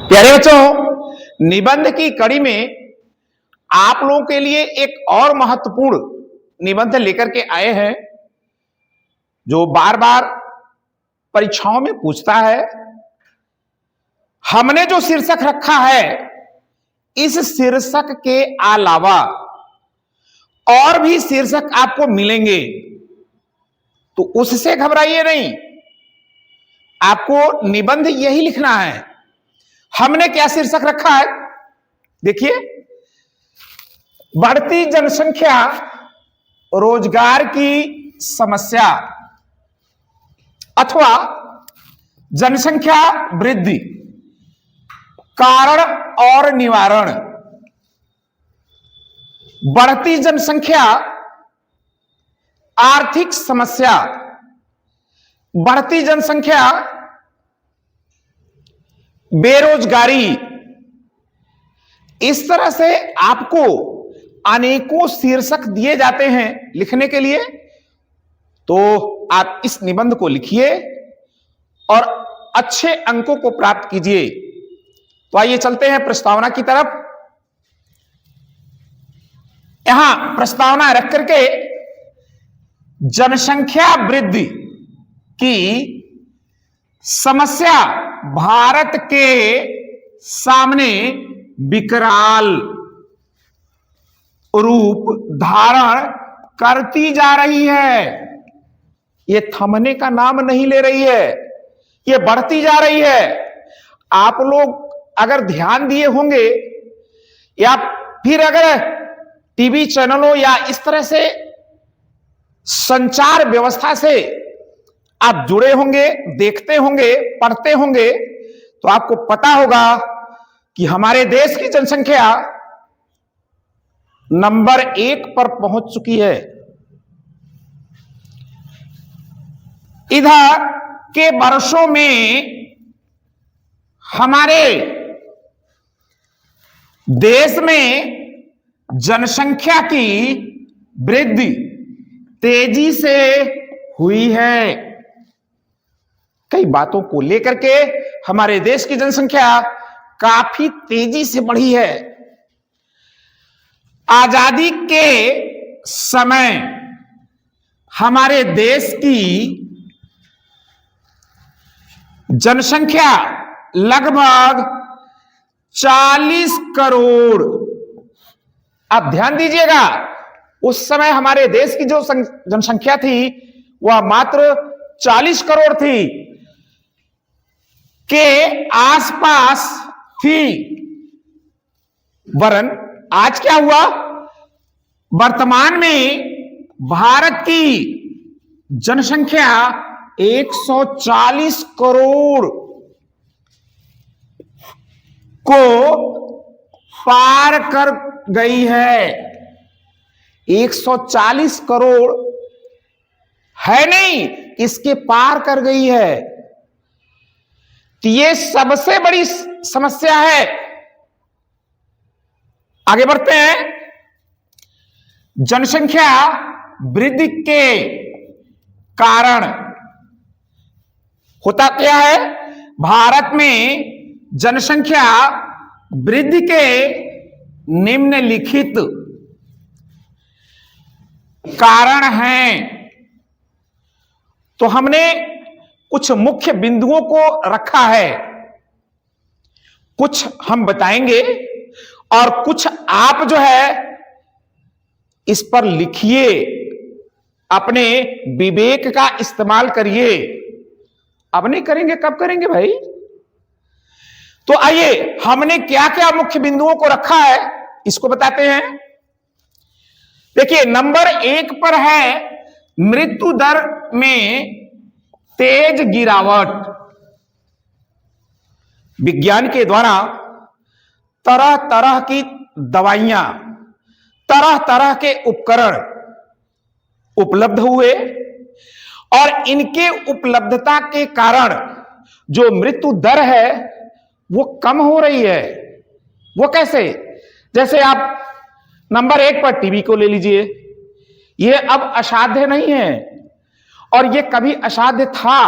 प्यारे बच्चों, निबंध की कड़ी में आप लोगों के लिए एक और महत्वपूर्ण निबंध लेकर के आए हैं जो बार बार परीक्षाओं में पूछता है। हमने जो शीर्षक रखा है, इस शीर्षक के अलावा और भी शीर्षक आपको मिलेंगे, तो उससे घबराइए नहीं। आपको निबंध यही लिखना है। हमने क्या शीर्षक रखा है, देखिए, बढ़ती जनसंख्या, रोजगार की समस्या अथवा जनसंख्या वृद्धि, कारण और निवारण। बढ़ती जनसंख्या, आर्थिक समस्या, बढ़ती जनसंख्या, बेरोजगारी। इस तरह से आपको अनेकों शीर्षक दिए जाते हैं लिखने के लिए। तो आप इस निबंध को लिखिए और अच्छे अंकों को प्राप्त कीजिए। तो आइए चलते हैं प्रस्तावना की तरफ। यहां प्रस्तावना रख करके जनसंख्या वृद्धि की समस्या भारत के सामने विकराल रूप धारण करती जा रही है। ये थमने का नाम नहीं ले रही है, ये बढ़ती जा रही है। आप लोग अगर ध्यान दिए होंगे या फिर अगर टीवी चैनलों या इस तरह से संचार व्यवस्था से आप जुड़े होंगे, देखते होंगे, पढ़ते होंगे, तो आपको पता होगा कि हमारे देश की जनसंख्या नंबर 1 पर पहुंच चुकी है। इधर के वर्षों में हमारे देश में जनसंख्या की वृद्धि तेजी से हुई है। कई बातों को लेकर के हमारे देश की जनसंख्या काफी तेजी से बढ़ी है। आजादी के समय हमारे देश की जनसंख्या लगभग 40 करोड़। आप ध्यान दीजिएगा, उस समय हमारे देश की जो जनसंख्या थी वह मात्र 40 करोड़ थी के आसपास थी। वरन आज क्या हुआ, वर्तमान में भारत की जनसंख्या 140 करोड़ को पार कर गई है। 140 करोड़ है नहीं, इसके पार कर गई है। तो ये सबसे बड़ी समस्या है। आगे बढ़ते हैं। जनसंख्या वृद्धि के कारण होता क्या है, भारत में जनसंख्या वृद्धि के निम्नलिखित कारण हैं। तो हमने कुछ मुख्य बिंदुओं को रखा है, कुछ हम बताएंगे और कुछ आप जो है इस पर लिखिए, अपने विवेक का इस्तेमाल करिए। अब नहीं करेंगे कब करेंगे भाई। तो आइए, हमने क्या क्या मुख्य बिंदुओं को रखा है इसको बताते हैं। देखिए, नंबर 1 पर है मृत्यु दर में तेज गिरावट। विज्ञान के द्वारा तरह तरह की दवाइयां, तरह तरह के उपकरण उपलब्ध हुए और इनके उपलब्धता के कारण जो मृत्यु दर है वो कम हो रही है। वो कैसे? जैसे आप नंबर 1 पर टीबी को ले लीजिए। ये अब असाध्य नहीं है और ये कभी असाध्य था।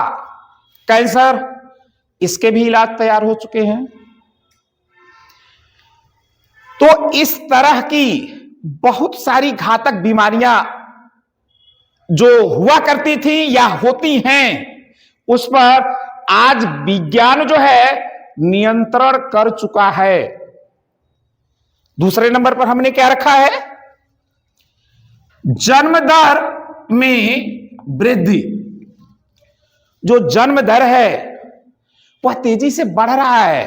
कैंसर, इसके भी इलाज तैयार हो चुके हैं। तो इस तरह की बहुत सारी घातक बीमारियां जो हुआ करती थी या होती हैं, उस पर आज विज्ञान जो है नियंत्रण कर चुका है। दूसरे नंबर पर हमने क्या रखा है? जन्म दर में वृद्धि। जो जन्म दर है वह तेजी से बढ़ रहा है।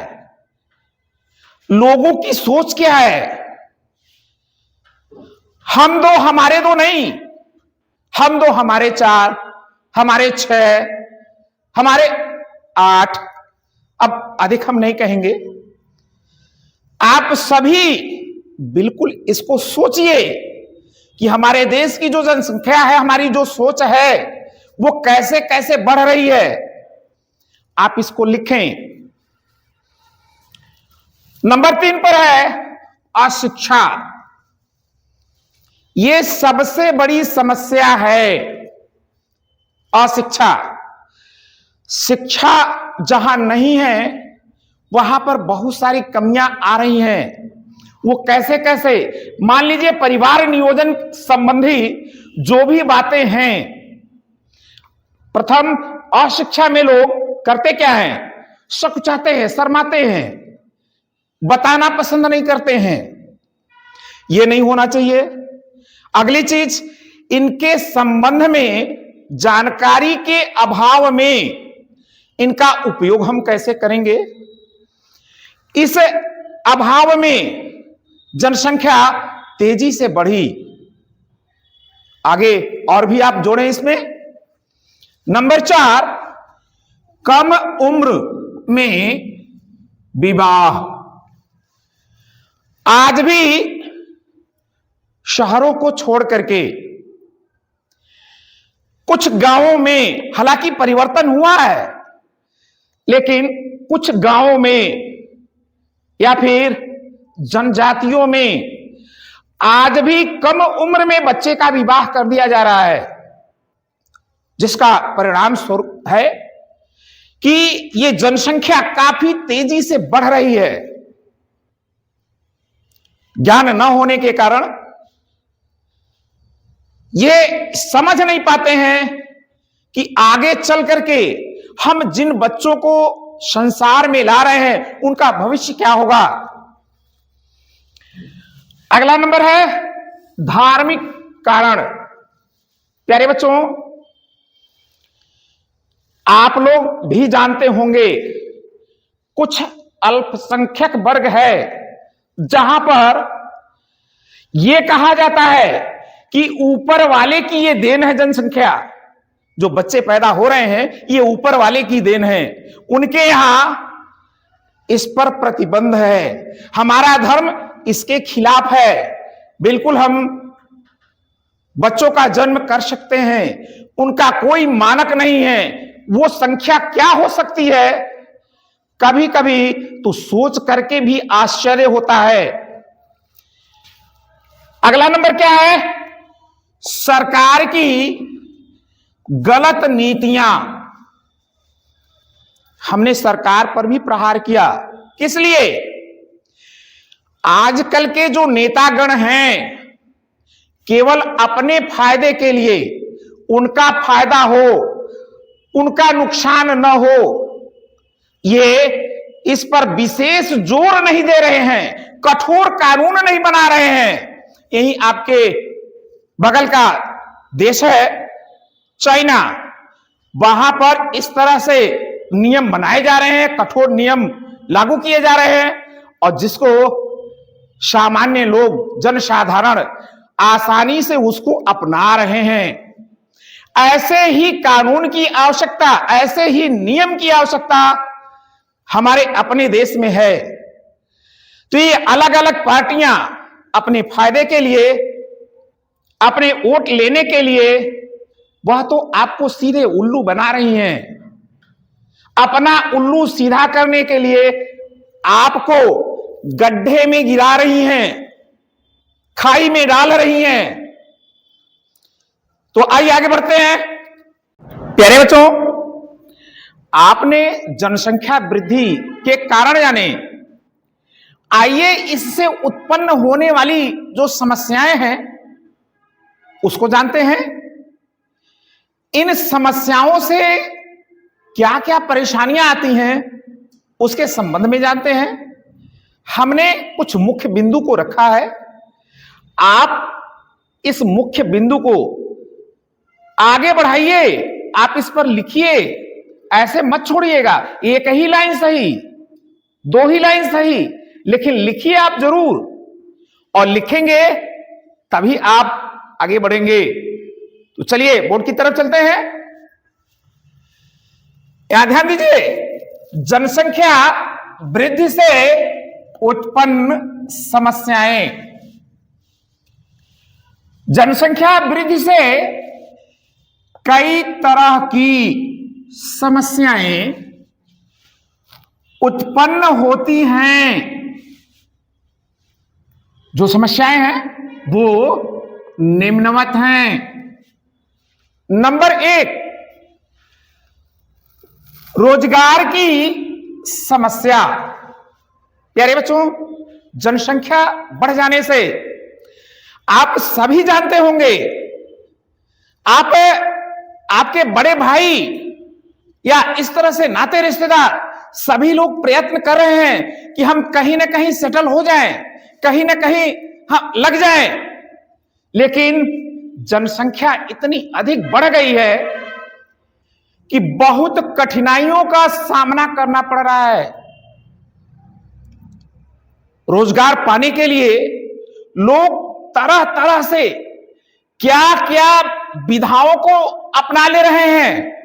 लोगों की सोच क्या है? हम दो हमारे दो नहीं, हम दो हमारे चार, हमारे 6, हमारे 8, अब अधिक हम नहीं कहेंगे। आप सभी बिल्कुल इसको सोचिए कि हमारे देश की जो जनसंख्या है, हमारी जो सोच है, वो कैसे कैसे बढ़ रही है। आप इसको लिखें। नंबर 3 पर है अशिक्षा। ये सबसे बड़ी समस्या है, अशिक्षा। शिक्षा जहां नहीं है वहां पर बहुत सारी कमियां आ रही हैं। वो कैसे कैसे? मान लीजिए परिवार नियोजन संबंधी जो भी बातें हैं, प्रथम अशिक्षा में लोग करते क्या हैं? सकुचाते हैं, शर्माते हैं, बताना पसंद नहीं करते हैं। यह नहीं होना चाहिए। अगली चीज, इनके संबंध में जानकारी के अभाव में इनका उपयोग हम कैसे करेंगे? इस अभाव में जनसंख्या तेजी से बढ़ी। आगे और भी आप जोड़ें इसमें। नंबर 4, कम उम्र में विवाह। आज भी शहरों को छोड़ करके कुछ गांवों में हालांकि परिवर्तन हुआ है, लेकिन कुछ गांवों में या फिर जनजातियों में आज भी कम उम्र में बच्चे का विवाह कर दिया जा रहा है, जिसका परिणाम स्वरूप है कि ये जनसंख्या काफी तेजी से बढ़ रही है। ज्ञान न होने के कारण ये समझ नहीं पाते हैं कि आगे चल करके हम जिन बच्चों को संसार में ला रहे हैं उनका भविष्य क्या होगा। अगला नंबर है धार्मिक कारण। प्यारे बच्चों, आप लोग भी जानते होंगे कुछ अल्पसंख्यक वर्ग है जहां पर यह कहा जाता है कि ऊपर वाले की ये देन है। जनसंख्या जो बच्चे पैदा हो रहे हैं ये ऊपर वाले की देन है। उनके यहां इस पर प्रतिबंध है। हमारा धर्म इसके खिलाफ है। बिल्कुल हम बच्चों का जन्म कर सकते हैं, उनका कोई मानक नहीं है। वो संख्या क्या हो सकती है, कभी कभी तो सोच करके भी आश्चर्य होता है। अगला नंबर क्या है? सरकार की गलत नीतियां। हमने सरकार पर भी प्रहार किया। किस लिए? आजकल के जो नेतागण हैं केवल अपने फायदे के लिए, उनका फायदा हो उनका नुकसान न हो, ये इस पर विशेष जोर नहीं दे रहे हैं, कठोर कानून नहीं बना रहे हैं। यही आपके बगल का देश है चाइना, वहां पर इस तरह से नियम बनाए जा रहे हैं, कठोर नियम लागू किए जा रहे हैं, और जिसको सामान्य लोग, जनसाधारण आसानी से उसको अपना रहे हैं। ऐसे ही कानून की आवश्यकता, ऐसे ही नियम की आवश्यकता हमारे अपने देश में है। तो ये अलग अलग पार्टियां अपने फायदे के लिए, अपने वोट लेने के लिए, वह तो आपको सीधे उल्लू बना रही हैं। अपना उल्लू सीधा करने के लिए आपको गड्ढे में गिरा रही हैं, खाई में डाल रही हैं। तो आइए आगे बढ़ते हैं। प्यारे बच्चों, आपने जनसंख्या वृद्धि के कारण जाने, आइए इससे उत्पन्न होने वाली जो समस्याएं हैं उसको जानते हैं। इन समस्याओं से क्या क्या परेशानियां आती हैं उसके संबंध में जानते हैं। हमने कुछ मुख्य बिंदु को रखा है, आप इस मुख्य बिंदु को आगे बढ़ाइए, आप इस पर लिखिए, ऐसे मत छोड़िएगा। एक ही लाइन सही, दो ही लाइन सही, लेकिन लिखिए आप जरूर, और लिखेंगे तभी आप आगे बढ़ेंगे। तो चलिए बोर्ड की तरफ चलते हैं। यहां ध्यान दीजिए, जनसंख्या वृद्धि से उत्पन्न समस्याएं। जनसंख्या वृद्धि से कई तरह की समस्याएं उत्पन्न होती हैं। जो समस्याएं हैं वो निम्नवत हैं। नंबर 1, रोजगार की समस्या। प्यारे बच्चों, जनसंख्या बढ़ जाने से आप सभी जानते होंगे, आपके बड़े भाई या इस तरह से नाते रिश्तेदार सभी लोग प्रयत्न कर रहे हैं कि हम कहीं ना कहीं सेटल हो जाएं, कहीं ना कहीं हम लग जाएं, लेकिन जनसंख्या इतनी अधिक बढ़ गई है कि बहुत कठिनाइयों का सामना करना पड़ रहा है। रोजगार पाने के लिए लोग तरह तरह से क्या क्या विधाओं को अपना ले रहे हैं।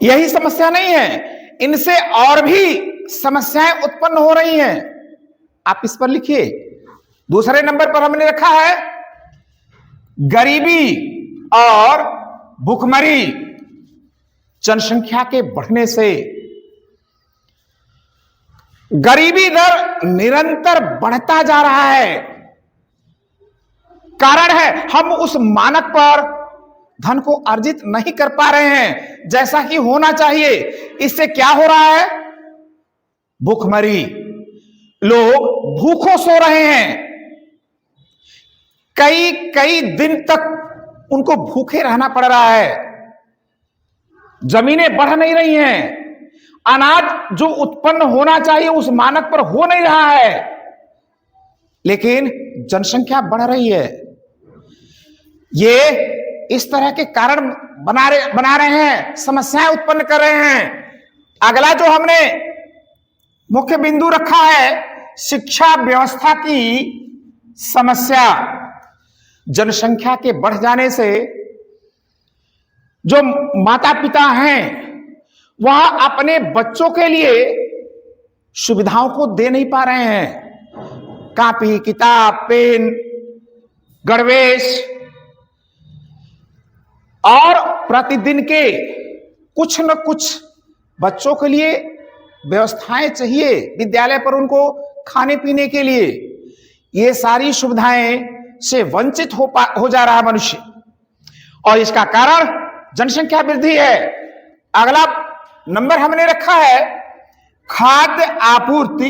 यही समस्या नहीं है, इनसे और भी समस्याएं उत्पन्न हो रही हैं। आप इस पर लिखिए। दूसरे नंबर पर हमने रखा है गरीबी और भूखमरी। जनसंख्या के बढ़ने से गरीबी दर निरंतर बढ़ता जा रहा है। कारण है हम उस मानक पर धन को अर्जित नहीं कर पा रहे हैं जैसा कि होना चाहिए। इससे क्या हो रहा है? भूखमरी। लोग भूखों सो रहे हैं, कई कई दिन तक उनको भूखे रहना पड़ रहा है। जमीनें बढ़ नहीं रही हैं, अनाज जो उत्पन्न होना चाहिए उस मानक पर हो नहीं रहा है, लेकिन जनसंख्या बढ़ रही है। ये इस तरह के कारण बना रहे हैं, समस्याएं उत्पन्न कर रहे हैं। अगला जो हमने मुख्य बिंदु रखा है, शिक्षा व्यवस्था की समस्या। जनसंख्या के बढ़ जाने से जो माता पिता हैं वह अपने बच्चों के लिए सुविधाओं को दे नहीं पा रहे हैं। कॉपी, किताब, पेन, गणवेश और प्रतिदिन के कुछ न कुछ बच्चों के लिए व्यवस्थाएं चाहिए, विद्यालय पर उनको खाने पीने के लिए। ये सारी सुविधाएं से वंचित हो जा रहा मनुष्य, और इसका कारण जनसंख्या वृद्धि है। अगला नंबर हमने रखा है खाद्य आपूर्ति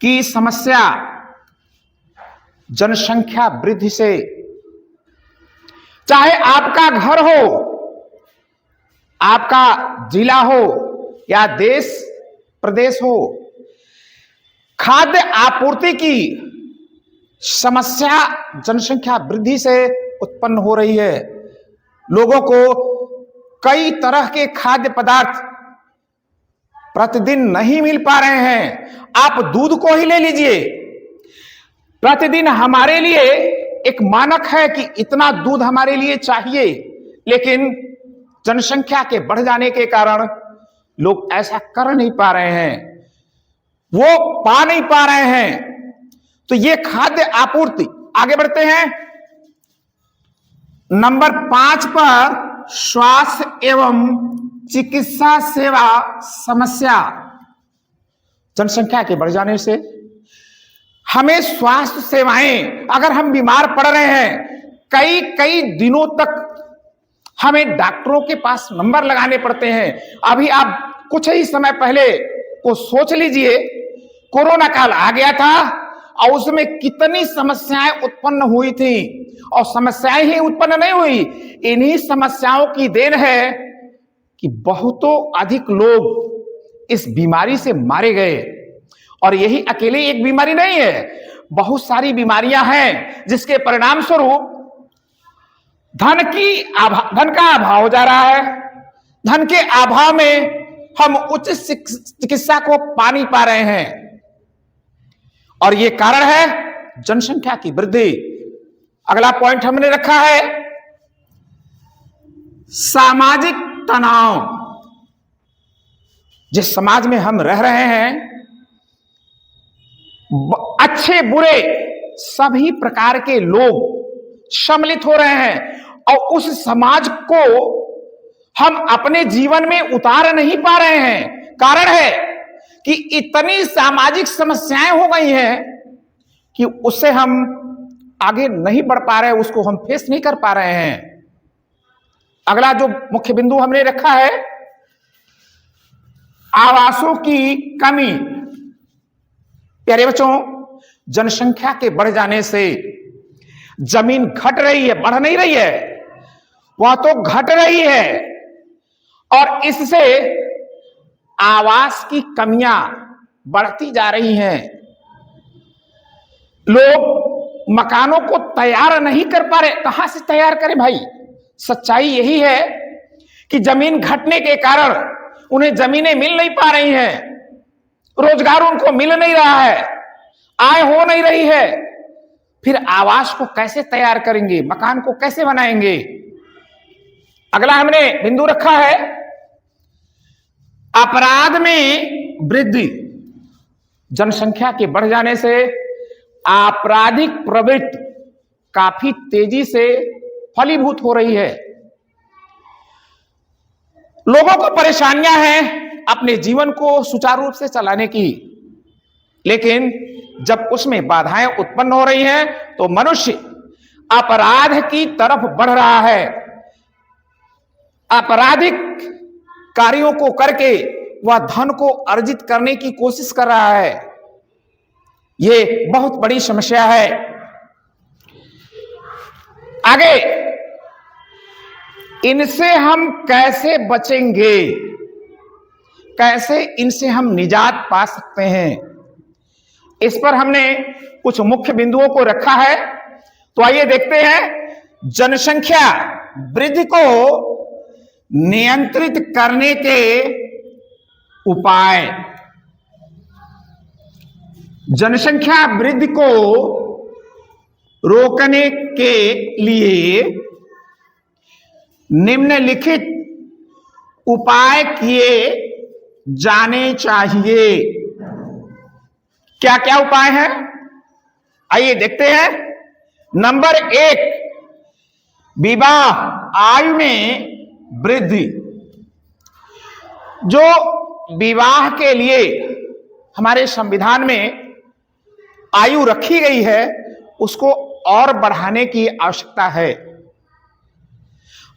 की समस्या। जनसंख्या वृद्धि से चाहे आपका घर हो, आपका जिला हो या देश प्रदेश हो, खाद्य आपूर्ति की समस्या जनसंख्या वृद्धि से उत्पन्न हो रही है। लोगों को कई तरह के खाद्य पदार्थ प्रतिदिन नहीं मिल पा रहे हैं। आप दूध को ही ले लीजिए, प्रतिदिन हमारे लिए एक मानक है कि इतना दूध हमारे लिए चाहिए, लेकिन जनसंख्या के बढ़ जाने के कारण लोग ऐसा कर नहीं पा रहे हैं, वो पा नहीं पा रहे हैं। तो ये खाद्य आपूर्ति। आगे बढ़ते हैं नंबर 5 पर, स्वास्थ्य एवं चिकित्सा सेवा समस्या। जनसंख्या के बढ़ जाने से हमें स्वास्थ्य सेवाएं, अगर हम बीमार पड़ रहे हैं कई कई दिनों तक हमें डॉक्टरों के पास नंबर लगाने पड़ते हैं। अभी आप कुछ ही समय पहले को सोच लीजिए, कोरोना काल आ गया था और उसमें कितनी समस्याएं उत्पन्न हुई थी, और समस्याएं ही उत्पन्न नहीं हुई, इन्हीं समस्याओं की देन है कि बहुतों अधिक लोग इस बीमारी से मारे गए। और यही अकेले एक बीमारी नहीं है, बहुत सारी बीमारियां हैं जिसके परिणाम स्वरूप धन का अभाव हो जा रहा है। धन के अभाव में हम उच्च चिकित्सा को पा नहीं पा रहे हैं, और यह कारण है जनसंख्या की वृद्धि। अगला पॉइंट हमने रखा है सामाजिक तनाव। जिस समाज में हम रह रहे हैं, अच्छे बुरे सभी प्रकार के लोग सम्मिलित हो रहे हैं, और उस समाज को हम अपने जीवन में उतार नहीं पा रहे हैं। कारण है कि इतनी सामाजिक समस्याएं हो गई हैं कि उससे हम आगे नहीं बढ़ पा रहे हैं, उसको हम फेस नहीं कर पा रहे हैं। अगला जो मुख्य बिंदु हमने रखा है आवासों की कमी। प्यारे बच्चों, जनसंख्या के बढ़ जाने से जमीन घट रही है, बढ़ नहीं रही है, वह तो घट रही है, और इससे आवास की कमियां बढ़ती जा रही हैं। लोग मकानों को तैयार नहीं कर पा रहे। कहां से तैयार करें भाई? सच्चाई यही है कि जमीन घटने के कारण उन्हें जमीनें मिल नहीं पा रही हैं, रोजगार उनको मिल नहीं रहा है, आय हो नहीं रही है, फिर आवास को कैसे तैयार करेंगे, मकान को कैसे बनाएंगे? अगला हमने बिंदु रखा है अपराध में वृद्धि। जनसंख्या के बढ़ जाने से आपराधिक प्रवृत्ति काफी तेजी से फलीभूत हो रही है। लोगों को परेशानियां हैं अपने जीवन को सुचारू रूप से चलाने की, लेकिन जब उसमें बाधाएं उत्पन्न हो रही हैं तो मनुष्य अपराध की तरफ बढ़ रहा है। आपराधिक कार्यों को करके वह धन को अर्जित करने की कोशिश कर रहा है। यह बहुत बड़ी समस्या है। आगे इनसे हम कैसे बचेंगे, कैसे इनसे हम निजात पा सकते हैं, इस पर हमने कुछ मुख्य बिंदुओं को रखा है। तो आइए देखते हैं जनसंख्या वृद्धि को नियंत्रित करने के उपाय। जनसंख्या वृद्धि को रोकने के लिए निम्नलिखित उपाय किए जाने चाहिए। क्या क्या उपाय हैं, आइए देखते हैं। नंबर 1, विवाह आयु में वृद्धि। जो विवाह के लिए हमारे संविधान में आयु रखी गई है, उसको और बढ़ाने की आवश्यकता है,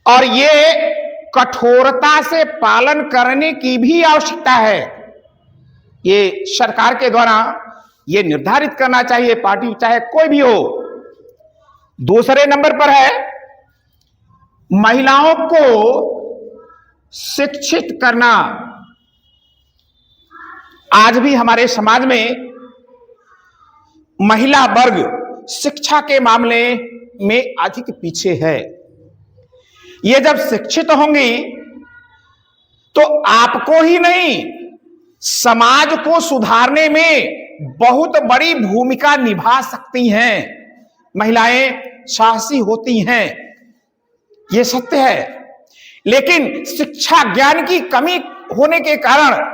और ये कठोरता से पालन करने की भी आवश्यकता है। ये सरकार के द्वारा ये निर्धारित करना चाहिए, पार्टी चाहे कोई भी हो। दूसरे नंबर पर है महिलाओं को शिक्षित करना। आज भी हमारे समाज में महिला वर्ग शिक्षा के मामले में अधिक पीछे है। ये जब शिक्षित होंगी तो आपको ही नहीं, समाज को सुधारने में बहुत बड़ी भूमिका निभा सकती हैं। महिलाएं साहसी होती हैं, यह सत्य है, लेकिन शिक्षा ज्ञान की कमी होने के कारण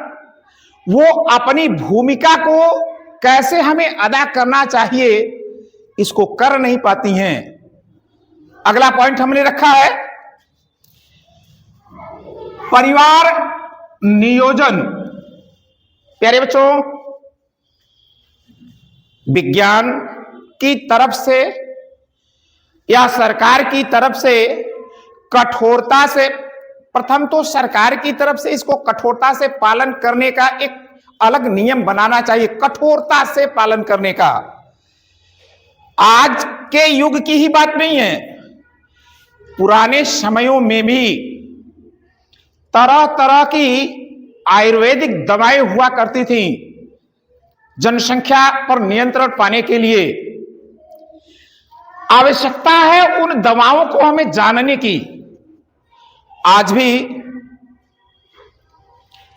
वो अपनी भूमिका को कैसे हमें अदा करना चाहिए, इसको कर नहीं पाती हैं। अगला पॉइंट हमने रखा है परिवार नियोजन। प्यारे बच्चों, विज्ञान की तरफ से या सरकार की तरफ से कठोरता से, प्रथम तो सरकार की तरफ से इसको कठोरता से पालन करने का एक अलग नियम बनाना चाहिए, कठोरता से पालन करने का। आज के युग की ही बात नहीं है, पुराने समयों में भी तरह तरह की आयुर्वेदिक दवाएं हुआ करती थी जनसंख्या पर नियंत्रण पाने के लिए। आवश्यकता है उन दवाओं को हमें जानने की। आज भी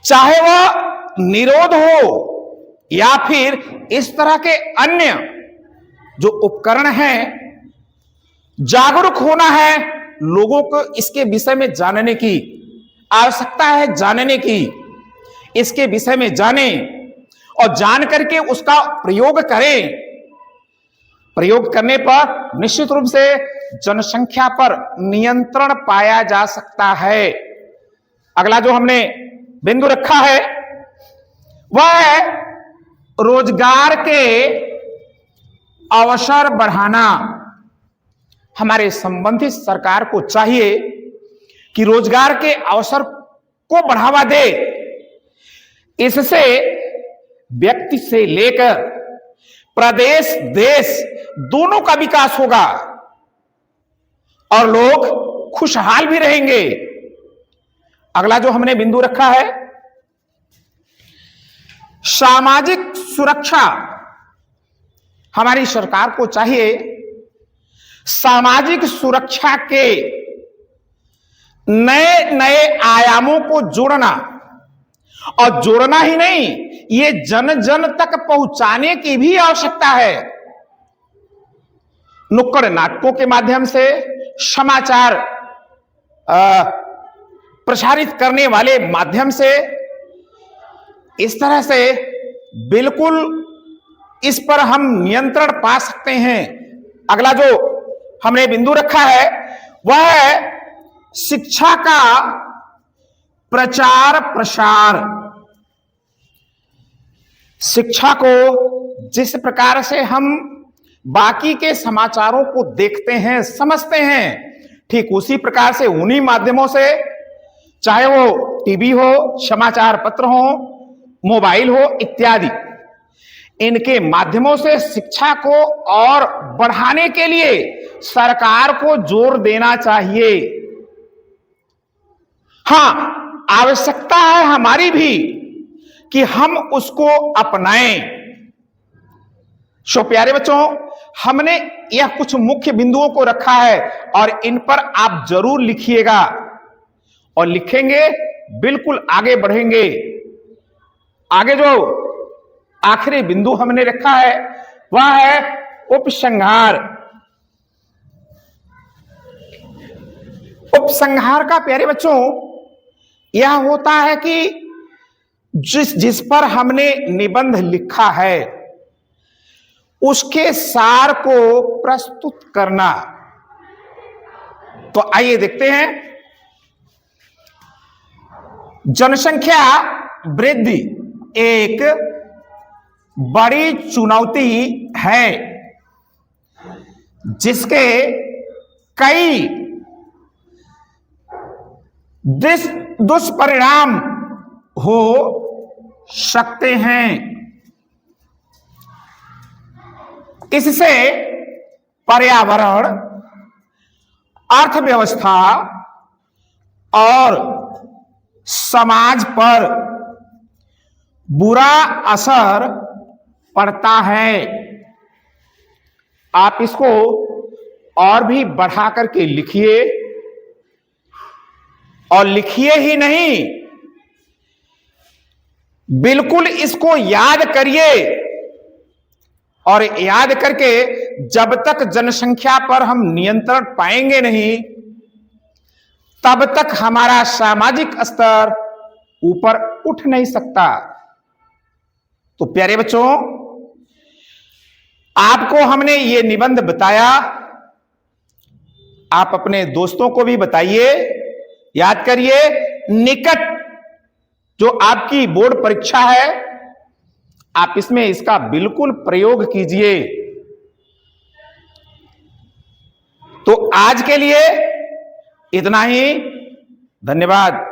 चाहे वह निरोध हो या फिर इस तरह के अन्य जो उपकरण हैं, जागरूक होना है, लोगों को इसके विषय में जानने की आवश्यकता है, जानने की, इसके विषय में जाने और जान करके उसका प्रयोग करें। प्रयोग करने पर निश्चित रूप से जनसंख्या पर नियंत्रण पाया जा सकता है। अगला जो हमने बिंदु रखा है वह है रोजगार के अवसर बढ़ाना। हमारे संबंधित सरकार को चाहिए कि रोजगार के अवसर को बढ़ावा दे। इससे व्यक्ति से लेकर प्रदेश देश दोनों का विकास होगा और लोग खुशहाल भी रहेंगे। अगला जो हमने बिंदु रखा है सामाजिक सुरक्षा। हमारी सरकार को चाहिए सामाजिक सुरक्षा के नए नए आयामों को जोड़ना, और जोड़ना ही नहीं, ये जन जन तक पहुंचाने की भी आवश्यकता है। नुक्कड़ नाटकों के माध्यम से, समाचार प्रसारित करने वाले माध्यम से, इस तरह से बिल्कुल इस पर हम नियंत्रण पा सकते हैं। अगला जो हमने बिंदु रखा है वह है शिक्षा का प्रचार प्रसार। शिक्षा को जिस प्रकार से हम बाकी के समाचारों को देखते हैं, समझते हैं, ठीक उसी प्रकार से उन्हीं माध्यमों से, चाहे वो टीवी हो, समाचार पत्र हो, मोबाइल हो इत्यादि, इनके माध्यमों से शिक्षा को और बढ़ाने के लिए सरकार को जोर देना चाहिए। हां, आवश्यकता है हमारी भी कि हम उसको अपनाएं। सो प्यारे बच्चों, हमने यह कुछ मुख्य बिंदुओं को रखा है और इन पर आप जरूर लिखिएगा, और लिखेंगे बिल्कुल आगे बढ़ेंगे। आगे जो आखिरी बिंदु हमने रखा है वह है उपसंहार। उपसंहार का प्यारे बच्चों यह होता है कि जिस पर हमने निबंध लिखा है उसके सार को प्रस्तुत करना। तो आइए देखते हैं। जनसंख्या वृद्धि एक बड़ी चुनौती है जिसके कई दुष्परिणाम हो सकते हैं। इससे पर्यावरण, अर्थव्यवस्था और समाज पर बुरा असर पड़ता है। आप इसको और भी बढ़ा करके लिखिए, और लिखिए ही नहीं, बिल्कुल इसको याद करिए, और याद करके जब तक जनसंख्या पर हम नियंत्रण पाएंगे नहीं, तब तक हमारा सामाजिक स्तर ऊपर उठ नहीं सकता। तो प्यारे बच्चों, आपको हमने ये निबंध बताया, आप अपने दोस्तों को भी बताइए, याद करिए। निकट जो आपकी बोर्ड परीक्षा है, आप इसमें इसका बिल्कुल प्रयोग कीजिए। तो आज के लिए इतना ही। धन्यवाद।